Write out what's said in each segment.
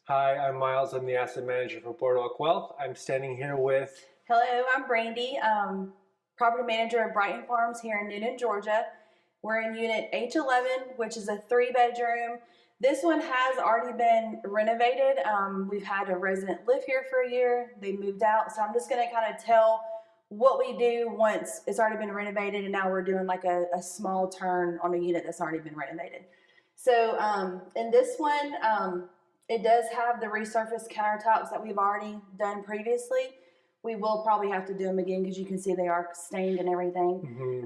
Hi, I'm Miles. I'm the asset manager for Boardwalk Wealth. I'm standing here with... Hello, I'm Brandy, property manager at Brighton Farms here in Newnan, Georgia. We're in unit H11, which is a 3-bedroom. This one has already been renovated. We've had a resident live here for a year. They moved out, so I'm just going to kind of tell what we do once it's already been renovated, and now we're doing like a small turn on a unit that's already been renovated. So in this one, it does have the resurfaced countertops that we've already done previously. We will probably have to do them again because you can see they are stained and everything.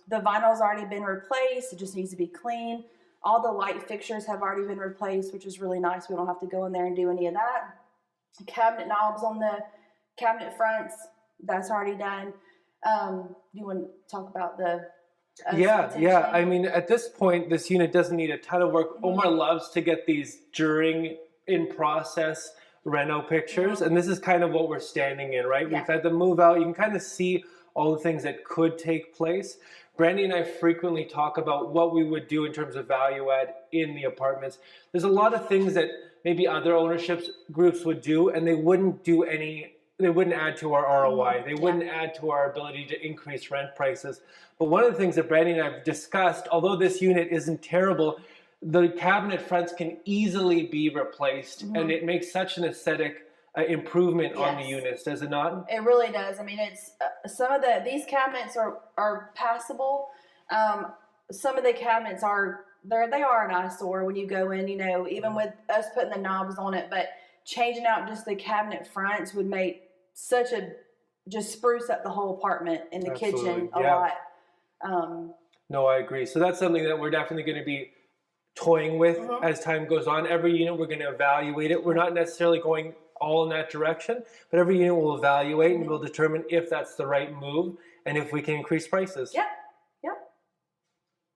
The vinyl's already been replaced. It just needs to be clean. All the light fixtures have already been replaced, which is really nice. We don't have to go in there and do any of that. Cabinet knobs on the cabinet fronts, that's already done. You want to talk about the Yeah. I mean, at this point, this unit doesn't need a ton of work. Omar loves to get these during in-process reno pictures, and this is kind of what we're standing in, right? Yeah. We've had the move out. You can kind of see all the things that could take place. Brandy and I frequently talk about what we would do in terms of value add in the apartments. There's a lot of things that maybe other ownership groups would do, and they wouldn't add to our ROI. They wouldn't add to our ability to increase rent prices. But one of the things that Brandy and I have discussed, although this unit isn't terrible, the cabinet fronts can easily be replaced, and it makes such an aesthetic improvement on the units, does it not? It really does. I mean, it's some of these cabinets are passable. Some of the cabinets they are an eyesore when you go in, you know, even with us putting the knobs on it, but changing out just the cabinet fronts would make just spruce up the whole apartment and the kitchen a lot. No, I agree. So that's something that we're definitely going to be toying with as time goes on. Every unit, we're going to evaluate it. We're not necessarily going all in that direction, but every unit will evaluate and we'll determine if that's the right move and if we can increase prices. Yeah.